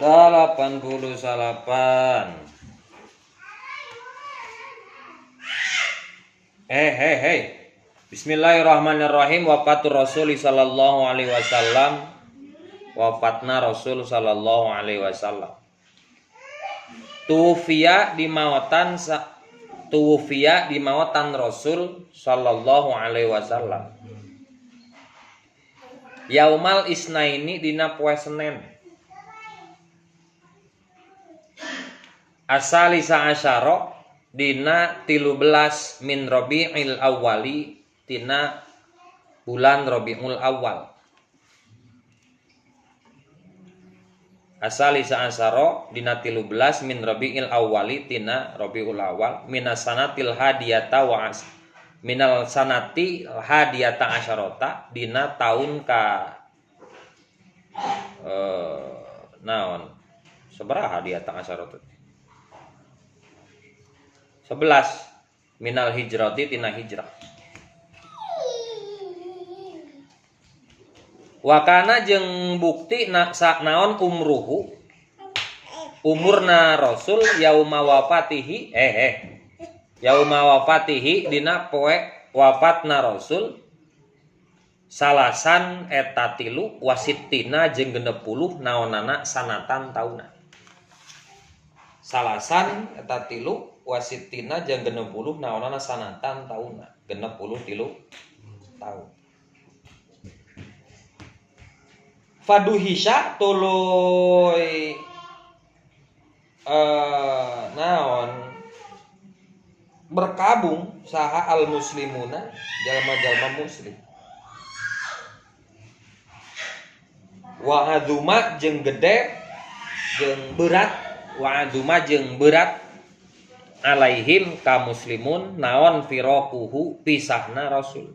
88. Hei. Bismillahirrahmanirrahim. Wafatur Rasul sallallahu alaihi wasallam. Wafatna Rasul sallallahu alaihi wasallam. Tuwfiya di mawatan Rasul sallallahu alaihi wasallam. Yaumal isnaini dina poe Senin. Asalisa asyara dina 13 min Rabiul Awwali tina bulan Rabiul Awal. Asalisa asyara dina 13 min Rabiul Awwali tina Rabiul Awal minasanatil hadiyata wa minal sanati hadiyata asyarota dina tahun ka naon sabaraha hadiyata asyarota 11 minal hijrati tina hijrah. Wakana jeung bukti naon umruhu umurna Rasul yauma wafatihi yauma wafatihi dina poe wafatna Rasul salasan eta 3 wasittina jeung 60 naonana sanatan tauna. Salasan eta 3 wasittina jeung 60 naonana sanatan tauna 63 tahun. Faduhisha tuluy naon berkabung saha al muslimuna jalma-jalma muslim. Wa aduma jeung gede jeung berat alaihim ka muslimun naon firaquhu pisahna Rasul.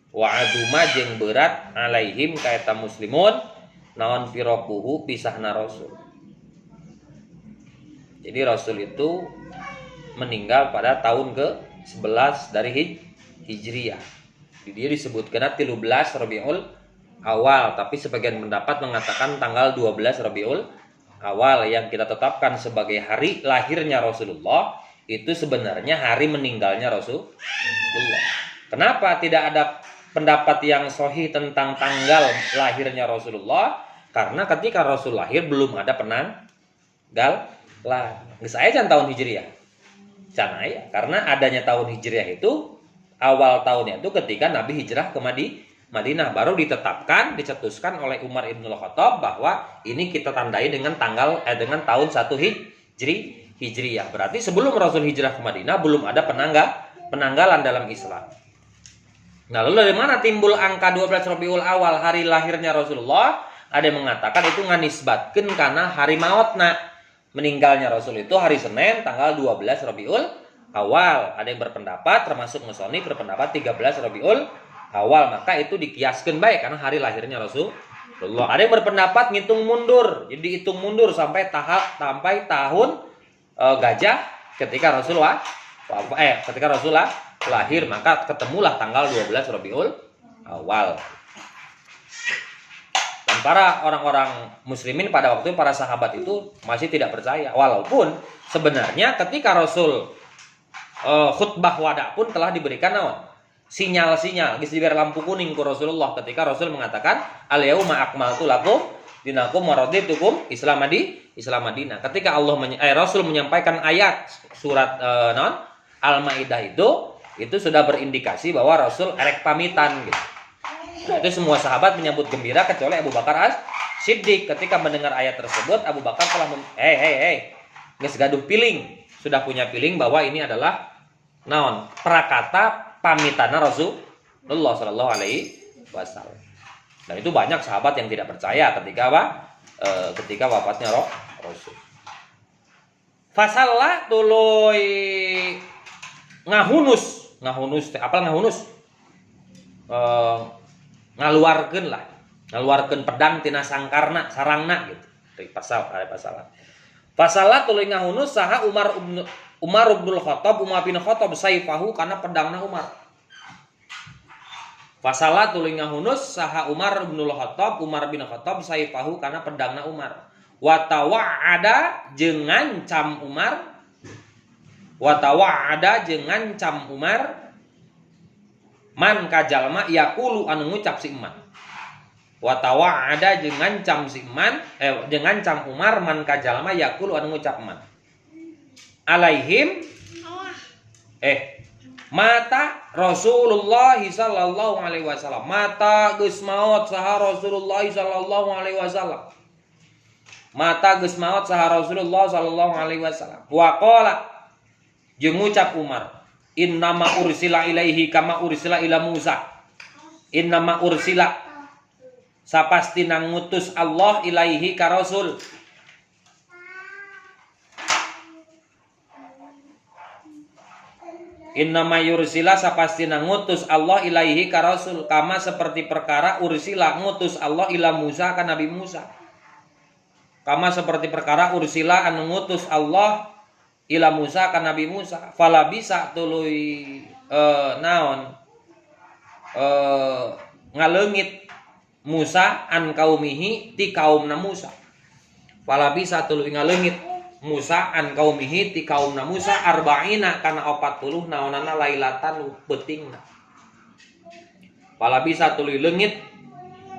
Wa aduma jeung berat alaihim ka eta muslimun naon firaquhu pisahna Rasul. Jadi Rasul itu meninggal pada tahun ke-11 dari Hijriah. Dia disebutkan 13 Rabiul Awal, tapi sebagian pendapat mengatakan tanggal 12 Rabiul Awal yang kita tetapkan sebagai hari lahirnya Rasulullah itu sebenarnya hari meninggalnya Rasulullah. Kenapa tidak ada pendapat yang sahih tentang tanggal lahirnya Rasulullah? Karena ketika Rasul lahir belum ada penanggal lah. Saya can tahun Hijriah. Can aya. Karena adanya tahun Hijriah itu awal tahunnya itu ketika Nabi hijrah ke Madinah, baru ditetapkan, dicetuskan oleh Umar Ibnul Khattab bahwa ini kita tandai dengan dengan tahun 1 Hijriah. Berarti sebelum Rasul hijrah ke Madinah belum ada penanggalan dalam Islam. Nah, lalu dari mana timbul angka 12 Rabiul Awal hari lahirnya Rasulullah? Ada yang mengatakan itu nganisbatkeun kana hari maotna. Meninggalnya Rasul itu hari Senin tanggal 12 Rabiul Awal. Ada yang berpendapat termasuk Musonif berpendapat 13 Rabiul Awal, maka itu dikiaskan baik karena hari lahirnya Rasulullah. Ada yang berpendapat ngitung mundur, jadi hitung mundur sampai tahun gajah ketika Rasulullah lahir, maka ketemulah tanggal 12 Rabiul Awal. Dan para orang-orang muslimin pada waktu itu, para sahabat itu masih tidak percaya, walaupun sebenarnya ketika Rasul khutbah wada pun telah diberikan naon? Sinyal-sinyal geus diberi lampu kuning ku Rasulullah ketika Rasul mengatakan al-yauma akmaltu lakum dinakum wa raditukum Islam Madinah. Ketika Rasul menyampaikan ayat surat Al-Maidah itu sudah berindikasi bahwa Rasul erek pamitan gitu. Nah, itu semua sahabat menyambut gembira kecuali Abu Bakar As-Siddiq. Ketika mendengar ayat tersebut, Abu Bakar telah geus gaduh piling, sudah punya piling bahwa ini adalah naon? Prakata pamitana Rasulullah sallallahu alaihi wasallam. Dan itu banyak sahabat yang tidak percaya ketika wafatnya Rasul. Fasalla tuluy ngahunus apal ngahunus ngaluarkeun pedang tina sarangna gitu. Dari pasal. Fasalla tuluy ngahunus saha Umar bin Khattab saifahu kana pedangna Umar. Fasalla tuluy ngahunus saha Umar bin Khattab saifahu kana pedangna Umar. wa tawa'ada jeung ngancam Umar, wa tawa'ada jeung ngancam Umar man ka jalma yaqulu anu ngucap si Iman. Wa tawa'ada jeung ngancam si Iman jeung ngancam Umar man ka jalma yaqulu anu ngucap Iman. Alaihim mata Rasulullah sallallahu alaihi wasallam. Mata geus maot saha Rasulullah sallallahu alaihi wasallam. Mata geus maot saha Rasulullah sallallahu alaihi wasallam. Wa qala jeung ngucap Umar, innama ursila ilaihi kama ursila ila Musa. Innama ursila sapastina ngutus Allah ilaihi ka Rasul. Innama yursila sapastina ngutus Allah ilaihi ka Rasul kama seperti perkara ursila ngutus Allah ila Musa ka Nabi Musa. Kama seperti perkara ursila anu ngutus Allah ila Musa ka Nabi Musa. Fala bisa tuluy ngaleungit Musa an kaumihi ti kaumna Musa. Fala bisa tuluy ngaleungit Musa an kaumihi ti kaumna Musa arba'ina kana 40 naonana lailatan peutingna. Fala bisa tuluy leungit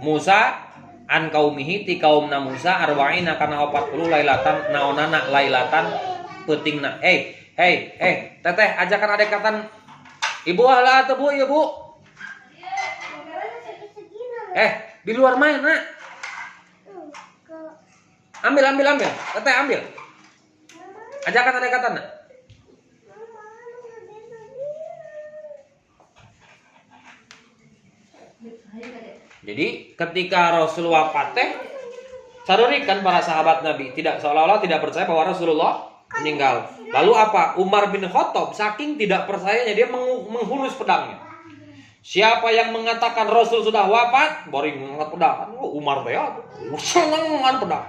Musa an kaumihi ti kaumna Musa arba'ina kana 40 lailatan naonana lailatan peutingna. Teteh ajakan adekatan ibu lah atuh Bu, ya Bu. Di luar main nak. Ambil. Teteh ambil. Ajakan adekatan nak. Jadi ketika Rasul wafat teh sarurikan para sahabat Nabi tidak seolah-olah tidak percaya bahwa Rasulullah meninggal. Lalu apa? Umar bin Khattab saking tidak percayanya dia menghunus pedangnya. Siapa yang mengatakan Rasul sudah wafat, bari ngangkat pedang. Umar teh senengan pedang.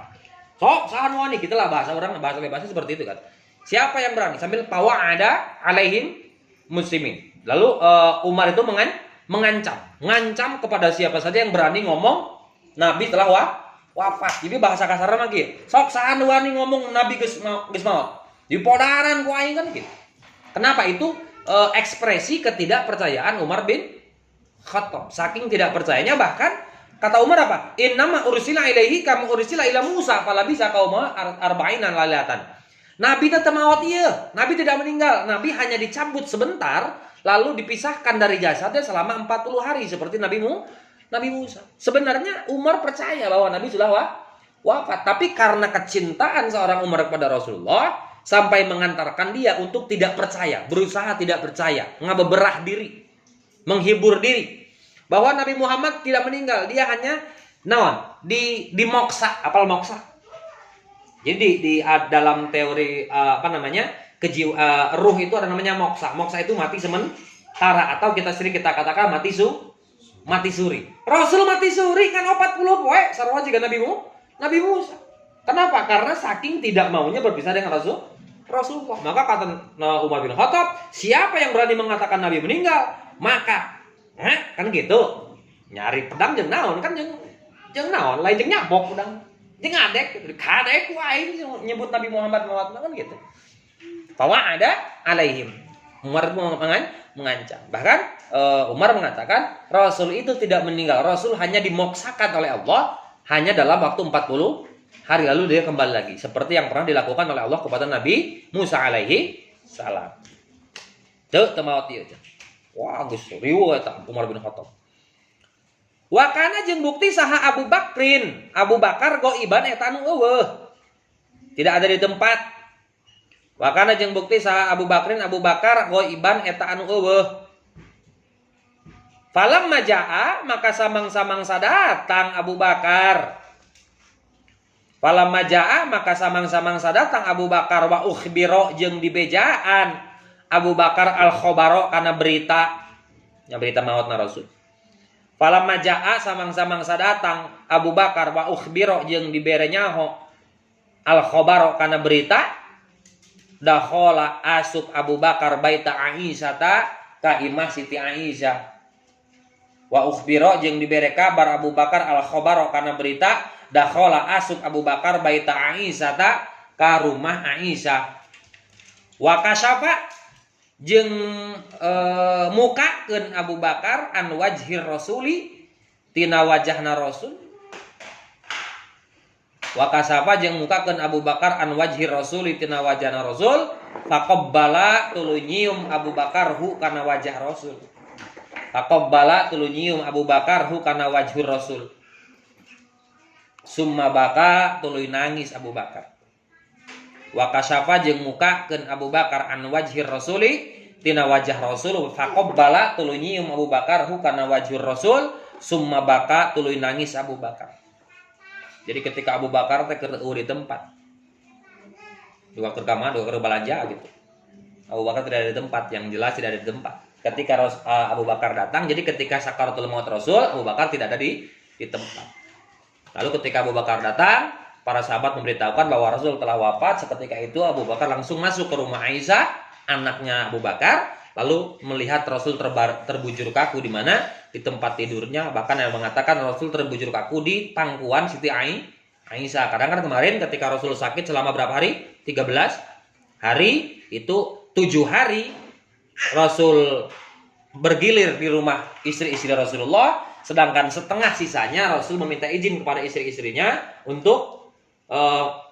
Sok sahan wani kita lah bahasa orang bahasa bebasnya seperti itu kan. Siapa yang berani sambil ada alaihim muslimin. Lalu Umar itu mengancam kepada siapa saja yang berani ngomong Nabi telah wafat. Jadi bahasa kasarnya lagi. Sok sahan wani ngomong Nabi geus maot. Di podaran ku aing kan gitu. Kenapa itu ekspresi ketidakpercayaan Umar bin Khattab. Saking tidak percayanya bahkan kata Umar apa? Innama ursila ilaihi kama ursila ila Musa fala bisa qauma arba'ina lailatan. Nabi tetap maot ieu. Nabi tidak meninggal. Nabi hanya dicabut sebentar lalu dipisahkan dari jasadnya selama 40 hari seperti Nabi Musa. Sebenarnya Umar percaya bahwa Nabi sudah wafat, tapi karena kecintaan seorang Umar kepada Rasulullah sampai mengantarkan dia untuk tidak percaya, berusaha tidak percaya, ngabeberah diri, menghibur diri bahwa Nabi Muhammad tidak meninggal, dia hanya di moksa. Apal moksa? Jadi di dalam teori ruh itu ada namanya moksa. Moksa itu mati sementara atau kita katakan mati suri. Rasul mati suri kan 40 poe sarua jiga Nabi Musa. Kenapa? Karena saking tidak maunya berpisah dengan Rasulullah. Maka kata Umar bin Khattab, siapa yang berani mengatakan Nabi meninggal, maka kan gitu. Nyari pedang jeung naon kan jeung naon lain jeung nyabok pedang. Jeung kadek ku aing nyebut Nabi Muhammad mawat kan gitu. Bahwa ada alaihim. Umar mengancam. Bahkan Umar mengatakan Rasul itu tidak meninggal. Rasul hanya dimoksakan oleh Allah hanya dalam waktu 40 hari lalu dia kembali lagi. Seperti yang pernah dilakukan oleh Allah kepada Nabi Musa alaihi salam. Teu maot ieu. Wah, geus riweuh eta Umar bin Khattab. Wa kana jeung bukti saha Abu Bakrin. Abu Bakar goiban eta anu eueuh. Tidak ada di tempat. Wa kana jeung bukti saha Abu Bakrin Abu Bakar goiban eta anu eueuh. Falam majaa maka samang-samangsa datang Abu Bakar. Falam majaa maka samang-samangsa datang Abu Bakar wa ukhbiro jeung dibejaan Abu Bakar al-khabaro kana berita mautna Rasul. Falam majaa samang-samangsa datang Abu Bakar wa ukhbiro jeung dibere nyaho al-khabaro kana berita dakhala asup Abu Bakar baita Aisyah ta ka imah Siti Aisyah. Wa ukhbira jeung dibere kabar Abu Bakar al khabaro kana berita dakhala asuk Abu Bakar baita Aisyah ta ka rumah Aisyah. Wa kasyafa jeung mukakeun Abu Bakar an wajhir rasuli tina wajahna Rasul. Wa kasyafa jeung mukakeun Abu Bakar an wajhir rasuli tina wajahna Rasul. Faqabbala tuluy nyium Abu Bakar hu kana wajah Rasul. Faqabbala tuluy nyium Abu Bakar hu kana wajhur Rasul. Summa baka tuluy nangis Abu Bakar. Wa kasyafa jeung mukakeun Abu Bakar an wajhir rasuli tina wajah Rasul. Faqabbala tuluy nyium Abu Bakar hu kana wajhur Rasul. Summa baka tuluy nangis Abu Bakar. Jadi ketika Abu Bakar teh keur di tempat. Dua keur kamar, dua keur balanja gitu. Abu Bakar tidak ada di tempat, yang jelas tidak ada di tempat. Ketika Abu Bakar datang, jadi ketika sakaratul maut Rasul, Abu Bakar tidak ada di tempat. Lalu ketika Abu Bakar datang, para sahabat memberitahukan bahwa Rasul telah wafat. Seketika itu Abu Bakar langsung masuk ke rumah Aisyah, anaknya Abu Bakar, lalu melihat Rasul terbujur kaku di mana? Di tempat tidurnya. Bahkan yang mengatakan Rasul terbujur kaku di pangkuan Siti Aisyah. Kadang kan kemarin ketika Rasul sakit selama berapa hari? 13 hari, itu 7 hari Rasul bergilir di rumah istri-istri Rasulullah, sedangkan setengah sisanya Rasul meminta izin kepada istri-istrinya untuk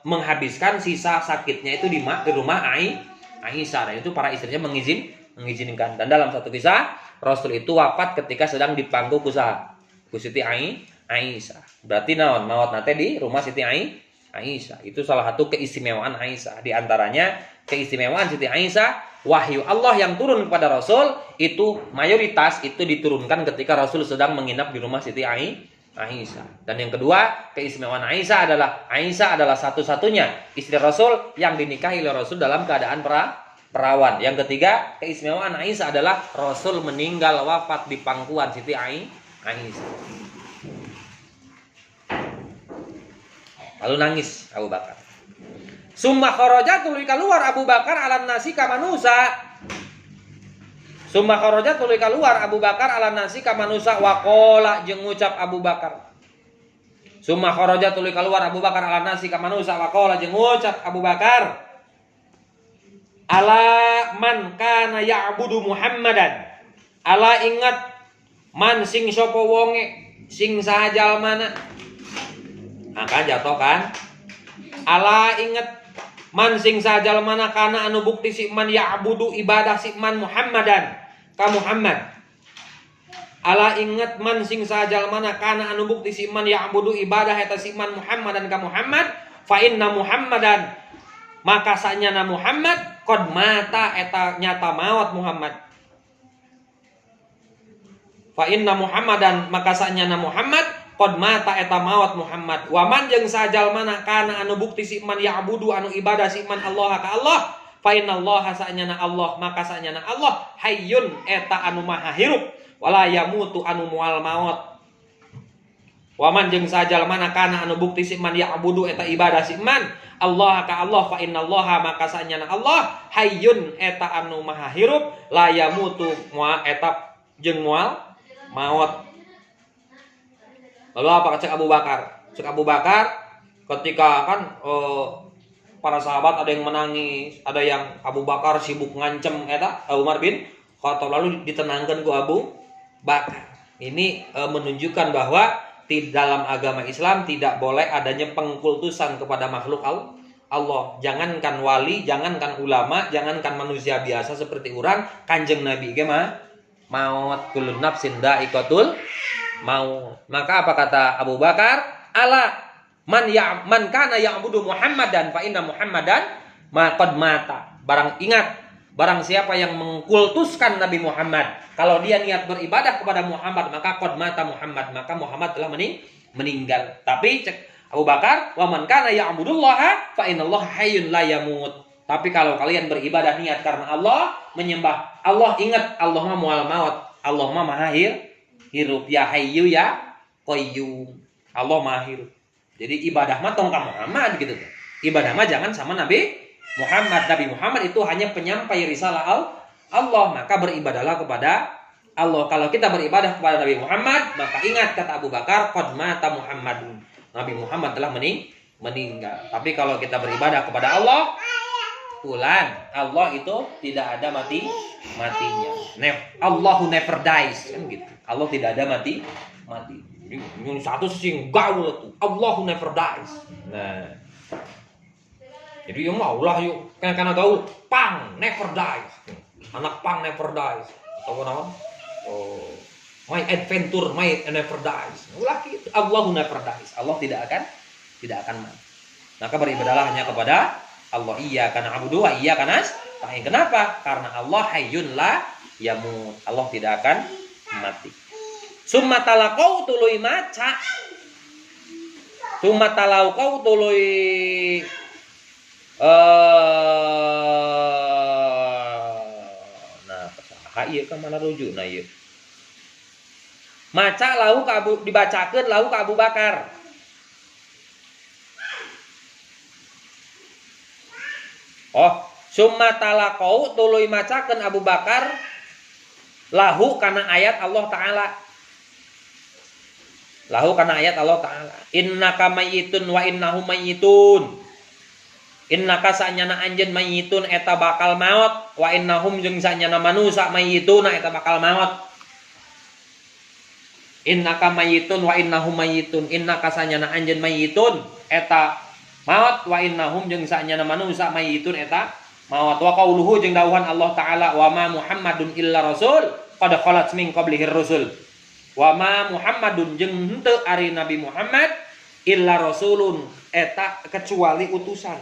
menghabiskan sisa sakitnya itu di rumah Aisyah. Dan itu para istrinya mengizinkan. Dan dalam satu kisah Rasul itu wafat ketika sedang dipangku ku Siti Aisyah. Berarti naon maut nate di rumah Siti Aisyah. Itu salah satu keistimewaan Aisyah. Di antaranya keistimewaan Siti Aisyah, wahyu Allah yang turun kepada Rasul itu mayoritas itu diturunkan ketika Rasul sedang menginap di rumah Siti Aisyah. Dan yang kedua, keistimewaan Aisyah adalah satu-satunya istri Rasul yang dinikahi oleh Rasul dalam keadaan perawan. Yang ketiga, keistimewaan Aisyah adalah Rasul meninggal wafat di pangkuan Siti Aisyah. Lalu nangis Abu Bakar. Summa kharaja tuluy keluar Abu Bakar alan nasi ka manusa. Summa kharaja tuluy keluar Abu Bakar alan nasi ka manusa wa qala jeung ngucap Abu Bakar. Summa kharaja tuluy keluar Abu Bakar alan nasi ka manusa wa qala jeung ngucap Abu Bakar. Ala man kana ya'budu Muhammadan. Ala ingat man sing sapa wonge sing saha jalmana. Maka jatuh kan? Ala inget man sing sajal mana kana anu bukti si man ya'budu ibadah si man Muhammadan ka Muhammad. Ala inget man sing sajal mana kana anu bukti si man ya'budu ibadah eta si man Muhammadan ka Muhammad. Fa inna Muhammadan maka sanyana Muhammad qad mata eta nyata maut Muhammad. Fa inna Muhammadan maka sanyana Muhammad qad mata eta maut Muhammad. Waman jeung sajal mana kana anu bukti si man ya'budu anu ibadah si man Allah ka Allah. Fa innallaha sa'nyana Allah maka sa'nyana Allah hayyun eta anu maha hirup wala yamutu anu moal maut. Waman jeung sajal mana kana anu bukti si man ya'budu eta ibadah si man Allah ka Allah. Fa innallaha maka sa'nyana Allah hayyun eta anu maha hirup la yamutu moal eta jeung moal maut. Lalu apa cek Abu Bakar? Cek Abu Bakar ketika kan para sahabat ada yang menangis, ada yang Abu Bakar sibuk ngancem eta Umar bin Khattab, lalu ditenangkan ku Abu Bakar. Ini menunjukkan bahwa di dalam agama Islam tidak boleh adanya pengkultusan kepada makhluk Allah. Jangankan wali, jangankan ulama, jangankan manusia biasa seperti orang, Kanjeng Nabi ge mah maut kullu nafsin dha'iqatul mau. Maka apa kata Abu Bakar? Ala man kana ya'budu Muhammadan fa inna Muhammadan qad mata. Barang siapa yang mengkultuskan Nabi Muhammad, kalau dia niat beribadah kepada Muhammad, maka qad mata Muhammad, maka Muhammad telah meninggal. Tapi cek Abu Bakar, wa man kana ya'budullaha fa innallaha hayyun la yamut. Tapi kalau kalian beribadah niat karena Allah, menyembah Allah, ingat Allah mah mual maut, Allah mah maha hirup, ya hayyu ya qayyum. Allah maha hirup. Jadi ibadah mah tong ka Muhammad gitu. Ibadah mah jangan sama Nabi Muhammad. Nabi Muhammad itu hanya penyampai risalah Allah, maka beribadahlah kepada Allah, kalau kita beribadah kepada Nabi Muhammad, maka ingat kata Abu Bakar, qad mata Muhammadun. Nabi Muhammad telah meninggal. Tapi kalau kita beribadah kepada Allah, fulan, Allah itu tidak ada matinya. Allahu never dies, kan gitu. Allah tidak ada mati. Ini satu sing gaul tuh. Allahu never dies. Nah, jadi yang Allah yuk, karena gaul, pang never dies. Anak pang never dies. Tahu nama? Oh, my adventure, my never dies. Ulah gitu. Allahu never dies. Allah tidak akan mati. Maka beribadahlah hanya kepada Allah. Iyyaka na'budu wa iyyaka nasta'in. Kenapa? Karena Allah hayyun la yamut. Allah tidak akan mati. Summa talaqau tuluy maca. Summa talaqau tuluy ieu ka mana rujukna ieu. Maca lahu ka dibacakeun lahu ka Abu Bakar. Oh, summa talaqau tuluy macakeun Abu Bakar lahu kana ayat Allah taala. Lahu kana ayat Allah taala. Innaka mayyitun wa innahum mayyitun. Innaka sanyana anjeun mayyitun eta bakal maot wa innahum jeung sanyana manusa mayyituna eta bakal maot. Innaka mayyitun wa innahum mayyitun. Innaka sanyana anjeun mayyitun eta maot wa innahum jeung sanyana manusa mayyitun eta maot. Wa qauluhu jeung dawuhan Allah taala wa ma Muhammadun illa rasul qad khalat min qablihir rusul. Wa ma Muhammadun jeung henteu ari Nabi Muhammad illa rasulun eta kecuali utusan.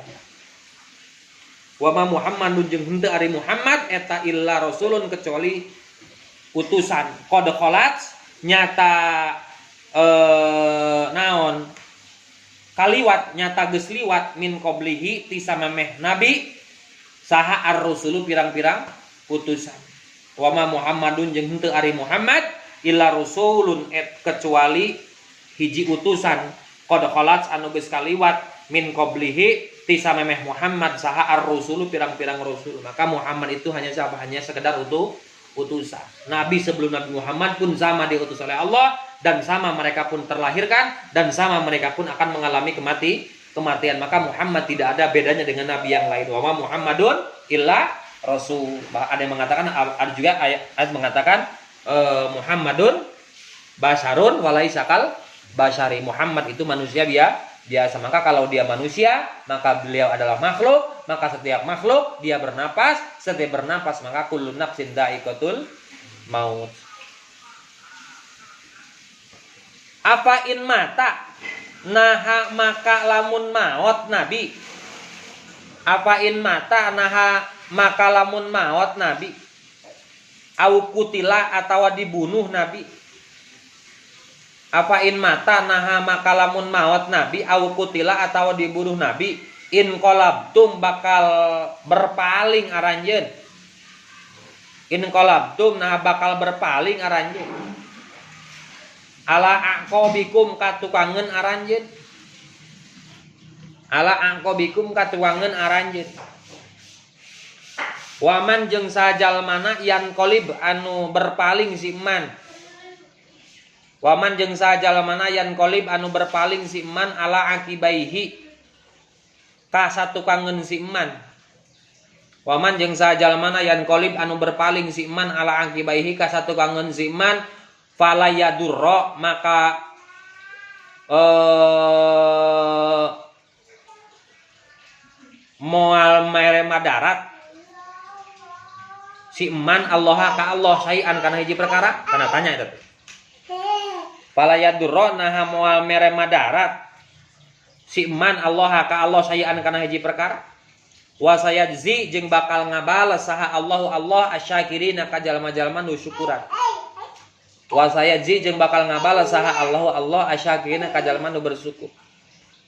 Wa ma Muhammadun jeung henteu ari Muhammad eta illa rasulun kecuali utusan. Qad khalat nyata naon kaliwat nyata geus liwat min qablihi ti samemeh nabi saha ar-rusulu pirang-pirang utusan. Wa ma Muhammadun jeung henteu ari Muhammad illa rasulun kecuali hiji utusan qad khalat anu geus kaliwat min qablihi ti samemeh Muhammad saha ar-rusulu pirang-pirang rasul. Maka Muhammad itu hanya siapa? Hanya sekedar utusan. Nabi sebelum Nabi Muhammad pun sama diutus oleh Allah dan sama mereka pun terlahirkan dan sama mereka pun akan mengalami kematian. Maka Muhammad tidak ada bedanya dengan nabi yang lain. Wa ma Muhammadun illa rasul. Ada yang mengatakan, ada juga ayat mengatakan Muhammadun basyarun walaisa kal basyari. Muhammad itu manusia biasa. Maka kalau dia manusia, maka beliau adalah makhluk. Maka setiap makhluk dia bernapas. Setiap bernapas maka kullu nafsin dha'iqatul maut. Apa in mata naha maka lamun maut nabi. Apa in mata naha maka lamun maut nabi. Au kutila atau dibunuh nabi. Apa in mata naha maka lamun maut nabi au kutila atau dibunuh nabi in qalabtum bakal berpaling aranjeun. In qalabtum nah bakal berpaling aranjeun. Ala aqobikum katukangeun aranjeun. Ala aqobikum katukangeun aranjeun. Waman jeung sajalmana yan qalib anu berpaling si iman. Waman jeung sajalmana yan qalib anu berpaling si iman ala akibaihi ka satukangeun si iman. Waman jeung sajalmana yan qalib anu berpaling si iman ala akibaihi ka satukangeun si iman fala yadurra maka moal mere madarat si iman Allah ka Allah sayan kana hiji perkara kana tanya itu. Fala yadurra naha moal mere madarat si iman Allah ka Allah sayan kana hiji perkara. Wa sayajzi jeung bakal ngabales saha Allah asyakirina ka jalma-jalma nu syukuran. Wa sayajzi jeung bakal ngabales saha Allah asyakirina ka jalma nu bersyukur.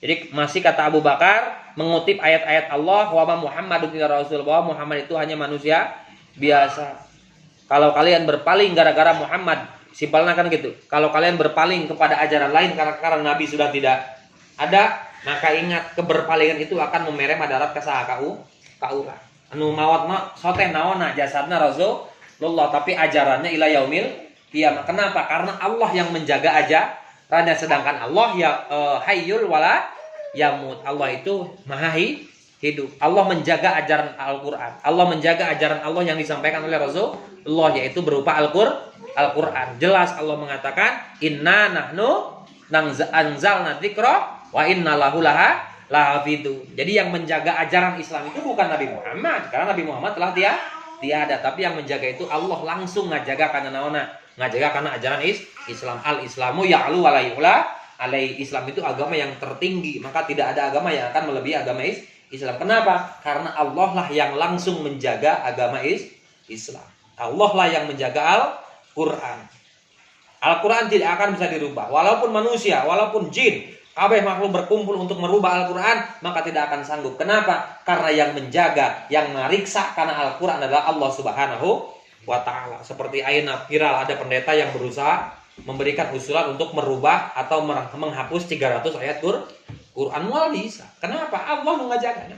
Jadi masih kata Abu Bakar mengutip ayat-ayat Allah wa Muhammadun illa rasul, bahwa Muhammad itu hanya manusia biasa. Kalau kalian berpaling gara-gara Muhammad, simpelnya kan gitu. Kalau kalian berpaling kepada ajaran lain karena Nabi sudah tidak ada, maka ingat keberpalingan itu akan memere madarat ka saha ka urang. Anu mawat mah soteh naonna jasadna Rasulullah, tapi ajarannya ila yaumil qiyamah. Kenapa? Karena Allah yang menjaga ajarannya, sedangkan Allah ya hayyul wala yamut. Allah itu maha hidup. Allah menjaga ajaran Al-Qur'an. Allah menjaga ajaran Allah yang disampaikan oleh Rasulullah, yaitu berupa Al-Qur'an. Jelas Allah mengatakan inna nahnu anzalna dzikra wa inna lahu lahafidzu. Jadi yang menjaga ajaran Islam itu bukan Nabi Muhammad, karena Nabi Muhammad telah tiada, tapi yang menjaga itu Allah langsung ngajaga karena naona, ngajaga karena ajaran Islam. Al-Islamu ya'lu wa la yu'la alai. Islam itu agama yang tertinggi, maka tidak ada agama yang akan melebihi agama Islam. Kenapa? Karena Allah lah yang langsung menjaga agama Islam. Allah lah yang menjaga Al-Qur'an. Al-Qur'an tidak akan bisa dirubah. Walaupun manusia, walaupun jin, kabeh makhluk berkumpul untuk merubah Al-Quran, maka tidak akan sanggup. Kenapa? Karena yang menjaga, yang meriksa karena Al-Quran adalah Allah Subhanahu wa Ta'ala. Seperti ayeuna viral ada pendeta yang berusaha memberikan usulan untuk merubah atau menghapus 300 ayat Quran. Mual bisa. Kenapa? Allah nu ngajagana.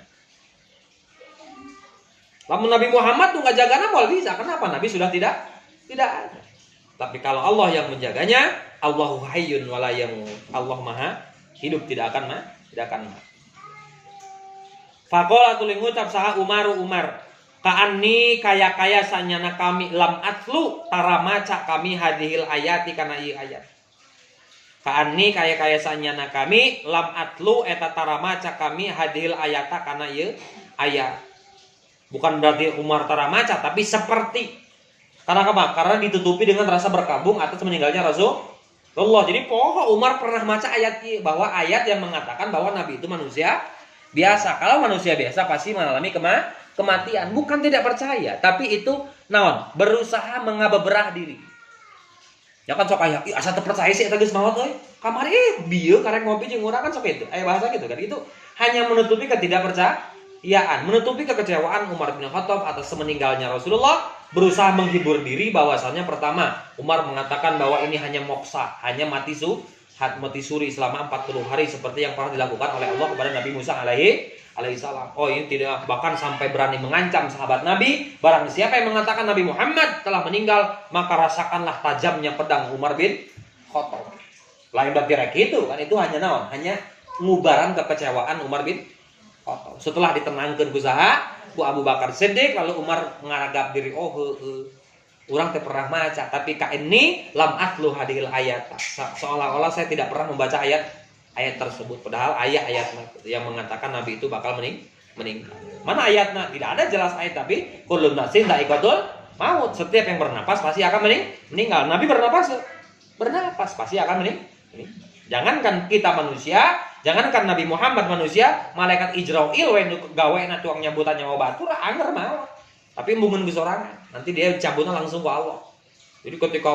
Lamun Nabi Muhammad nu ngajagana mual bisa. Kenapa? Nabi sudah tidak ada. Tapi kalau Allah yang menjaganya, Allahu hayyun wa la yamut. Allah maha hidup, tidak akan mati. Faqala tuling ngucap saha Umar, ka'anni kaya sanyana kami lam atlu tara maca kami hadhil ayati kana ieu ayat. Ka'anni kaya sanyana kami lam atlu eta tara maca kami hadhil ayata kana ieu ayat. Bukan berarti Umar tara maca, tapi seperti. Karena apa? Karena ditutupi dengan rasa berkabung atas meninggalnya Rasulullah. Jadi poho Umar pernah baca ayat bahwa ayat yang mengatakan bahwa Nabi itu manusia biasa. Kalau manusia biasa pasti mengalami kematian. Bukan tidak percaya, tapi itu naon? Berusaha mengabeberah diri. Ya kan sok aya, asa teu percaya sih eta geus maot euy. Kamari bieu karek ngopi jeung urang kan sok itu. Bahasa gitu kan. Itu hanya menutupi ketidakpercayaan, menutupi kekecewaan Umar bin Khattab atas meninggalnya Rasulullah. Berusaha menghibur diri bahwasannya pertama Umar mengatakan bahwa ini hanya moksa, hanya mati suri selama 40 hari seperti yang pernah dilakukan oleh Allah kepada Nabi Musa alaihi salam. Oh, ini tidak, bahkan sampai berani mengancam sahabat Nabi, barang siapa yang mengatakan Nabi Muhammad telah meninggal, maka rasakanlah tajamnya pedang Umar bin Khattab. Lain berarti rek itu kan, itu hanya naon? Hanya ngubaran kekecewaan Umar bin Khattab. Setelah ditenangkan usaha ku Abu Bakar Siddiq, lalu Umar menganggap diri orang teh pernah maca, tapi ka ini lam atlu hadil ayat. Seolah-olah saya tidak pernah membaca ayat tersebut, padahal ayat yang mengatakan Nabi itu bakal meninggal. Mana ayatnya? Tidak ada jelas ayat, tapi kullun nafsin dha'iqatul maut. Setiap yang bernapas pasti akan meninggal. Nabi bernapas pasti akan meninggal. Jangankan kita manusia, jangankan Nabi Muhammad manusia, malaikat Ijrail we gawe na tuang nyambutan nyawa batur anger mah. Tapi mungkin gesorangan, nanti dia cabutnya langsung ke Allah. Jadi ketika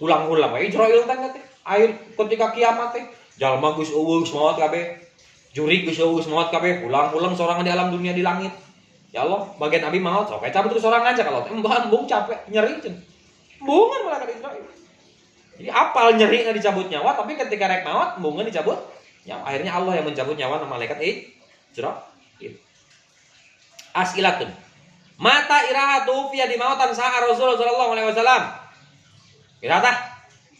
ulang-ulang Ijrail teh air ketika kiamat teh jalma geus eueus maot kabeh. Juri geus eueus maot kabeh, ulang-ulang sorangan di alam dunia di langit. Ya Allah, bagian Nabi maot sok cabut terus sorangan aja kalau embung capek nyeri ceun. Bungan malaikat Ijrail. Jadi apal nyeri dicabut nyawa, tapi ketika rek maut mungkin dicabut nyawa. Akhirnya Allah yang mencabut nyawa nama malaikat Ijrail. As'ilatun. Mata irahatu fi di mautan sa'a Rasulullah sallallahu alaihi wasallam. Irata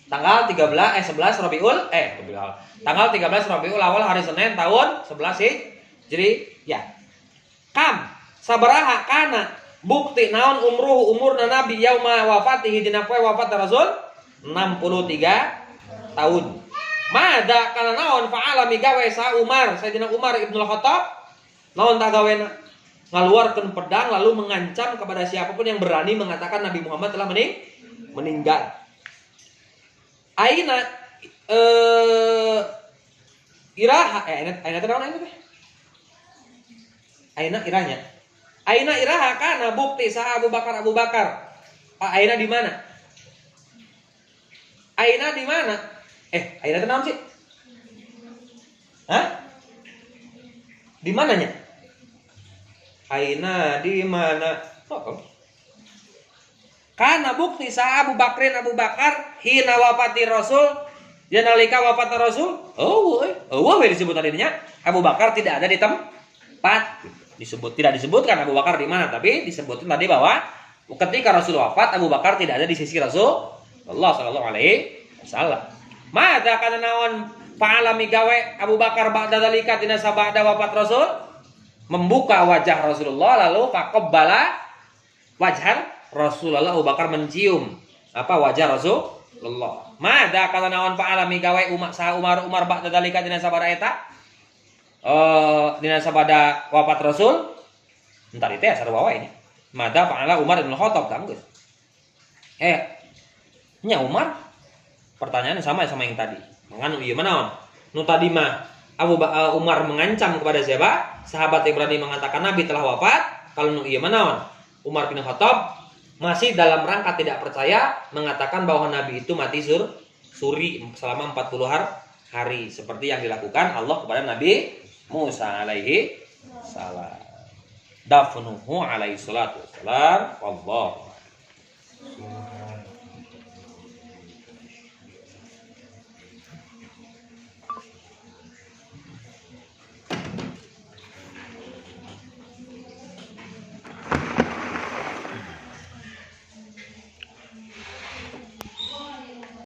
tanggal 11 Rabiul tanggal 13 Rabiul Awal hari Senin tahun 11 Hijriah. Kam sabaraha kana bukti naon umurna Nabi yauma wafatihi dina poe wafat Rasul 63 tahun. Mada kana naon fa'ala migawe sa Umar, Sayyidina Umar Ibnu Khattab naon tak gawena? Ngaluarkeun pedang lalu mengancam kepada siapapun yang berani mengatakan Nabi Muhammad telah meninggal. Aina iraha aina teh naon aina teh? Aina irahnya. Aina iraha kana bukti sa Abu Bakar. Aina di mana? Aina di mana? Aina itu naon sih? Hah? Di mananya? Aina di mana? Karena bukti sa Abu Bakar hina wafati Rasul, ya nalika wafat Rasul. We disebut tadinya Abu Bakar tidak ada di tempat. Tidak disebutkan Abu Bakar di mana, tapi disebutkan tadi bahwa Ketika Rasul wafat, Abu Bakar tidak ada di sisi Rasulullah sallallahu alaihi wasallam. Mada kana naon fa'alami gawe Abu Bakar ba'da dzalika dina sabada wafat Rasul? Membuka wajah Rasulullah lalu faqabbala wajhan Rasulullah. Abu Bakar mencium apa wajah Rasulullah. Mada kana naon fa'alami gawe Umar ba'da dzalika dina sabada eta? Dina sabada wafat Rasul. Entar itu ya sarua wae ini. Mada fa'ala Umar bin Khattab tanggeus. Nya Umar pertanyaannya sama yang tadi. Manganu ieu manaon? Nu tadi mah Umar mengancam kepada siapa? Sahabat yang berani mengatakan Nabi telah wafat. Kalau nu ieu manaon? Umar bin Khattab masih dalam rangka tidak percaya mengatakan bahwa Nabi itu mati suri selama 40 hari seperti yang dilakukan Allah kepada Nabi Musa alaihi salam. Dafnuhu alaihi salatu wassalam. Wallahu